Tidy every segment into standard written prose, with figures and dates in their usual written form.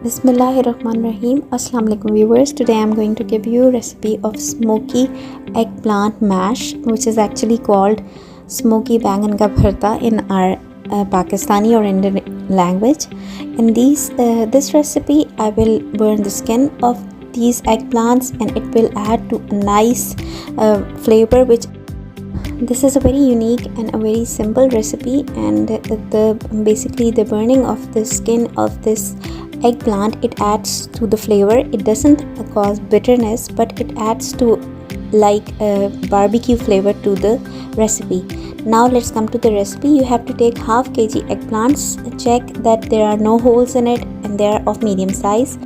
Bismillahirrahmanirrahim. Assalamu alaikum viewers. Today I'm going to give you a recipe of smoky eggplant mash, which is actually called smoky Baingan ka Bharta in our Pakistani or Indian language. In this recipe, I will burn the skin of these eggplants and it will add to a nice flavor. This is a very unique and a very simple recipe, and basically the burning of the skin of this eggplant, it adds to the flavor. It doesn't cause bitterness, but it adds to like a barbecue flavor to the recipe. Now let's come to the recipe. You have to take half kg eggplants. Check that there are no holes in it and they are of medium size.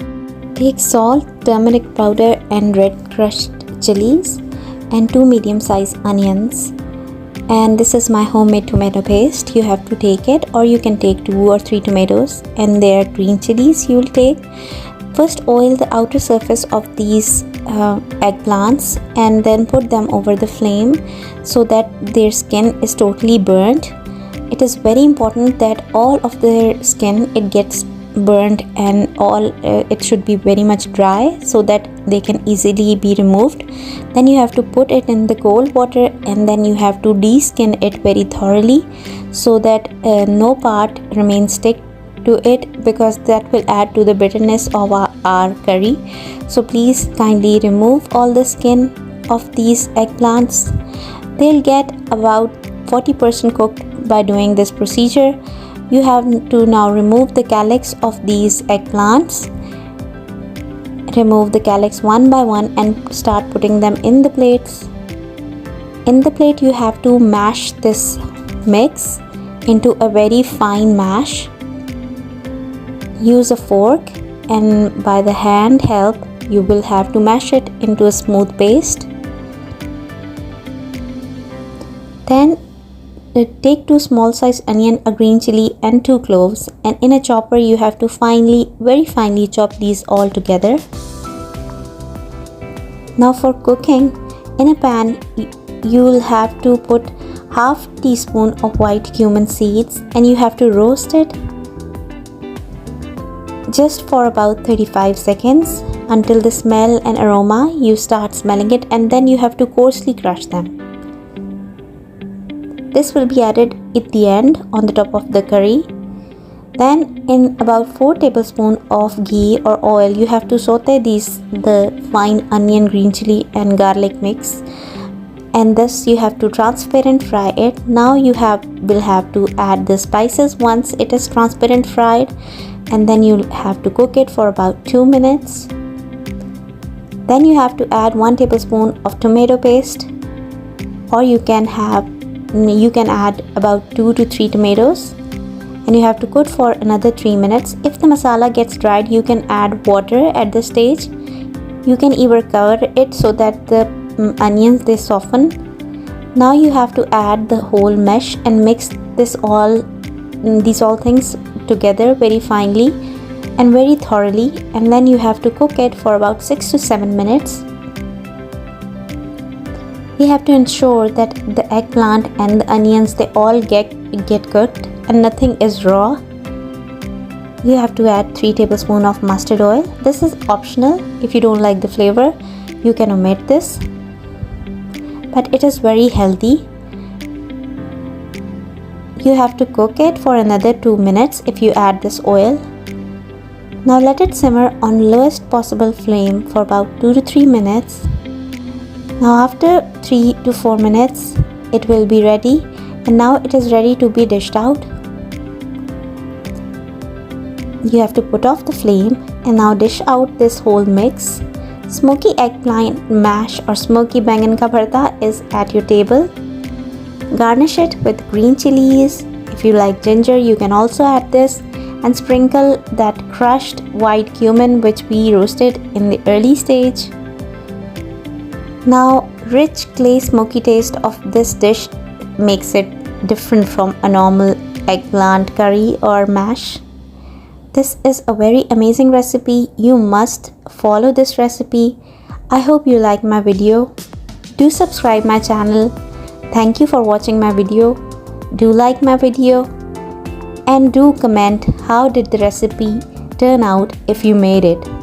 Take salt, turmeric powder and red crushed chilies and 2 medium sized onions. And this is my homemade tomato paste. You have to take it, or you can take 2 or 3 tomatoes, and their green chilies you will take. First oil the outer surface of these eggplants and then put them over the flame so that their skin is totally burnt. It is very important that all of their skin it gets burnt, and it should be very much dry so that they can easily be removed. Then you have to put it in the cold water and then you have to de-skin it very thoroughly so that no part remains stick to it, because that will add to the bitterness of our curry. So please kindly remove all the skin of these eggplants. They'll get about 40% cooked by doing this procedure. You have to now remove the calyx of these eggplants. Remove the calyx one by one and start putting them in the plates. In the plate you have to mash this mix into a very fine mash. Use a fork and by the hand help you will have to mash it into a smooth paste. Then take 2 small size onion, a green chili and 2 cloves, and in a chopper you have to very finely chop these all together. Now for cooking, in a pan you will have to put half teaspoon of white cumin seeds and you have to roast it just for about 35 seconds until the smell and aroma you start smelling it, and then you have to coarsely crush them. This will be added at the end on the top of the curry. Then in about 4 tablespoons of ghee or oil you have to saute the fine onion, green chili and garlic mix, and thus you have to transparent fry it. Now you will have to add the spices once it is transparent fried, and then you have to cook it for about 2 minutes. Then you have to add 1 tablespoon of tomato paste, or you can add about 2 to 3 tomatoes, and you have to cook for another 3 minutes. If the masala gets dried, you can add water at this stage. You can even cover it so that the onions they soften. Now you have to add the whole mesh and mix these all things together very finely and very thoroughly, and then you have to cook it for about 6 to 7 minutes. We have to ensure that the eggplant and the onions they all get cooked and nothing is raw. You have to add 3 tablespoons of mustard oil. This is optional. If you don't like the flavor, you can omit this, but it is very healthy. You have to cook it for another 2 minutes if you add this oil. Now let it simmer on lowest possible flame for about 2 to 3 minutes. Now after 3 to 4 minutes it will be ready, and now it is ready to be dished out. You have to put off the flame and now dish out this whole mix. Smoky eggplant mash or smoky Baingan ka Bharta is at your table. Garnish it with green chilies. If you like ginger, you can also add this, and sprinkle that crushed white cumin which we roasted in the early stage. Now rich clay smoky taste of this dish makes it different from a normal eggplant curry or mash. This is a very amazing recipe. You must follow this recipe. I hope you like my video. Do subscribe my channel. Thank you for watching my video. Do like my video and do comment how did the recipe turn out if you made it.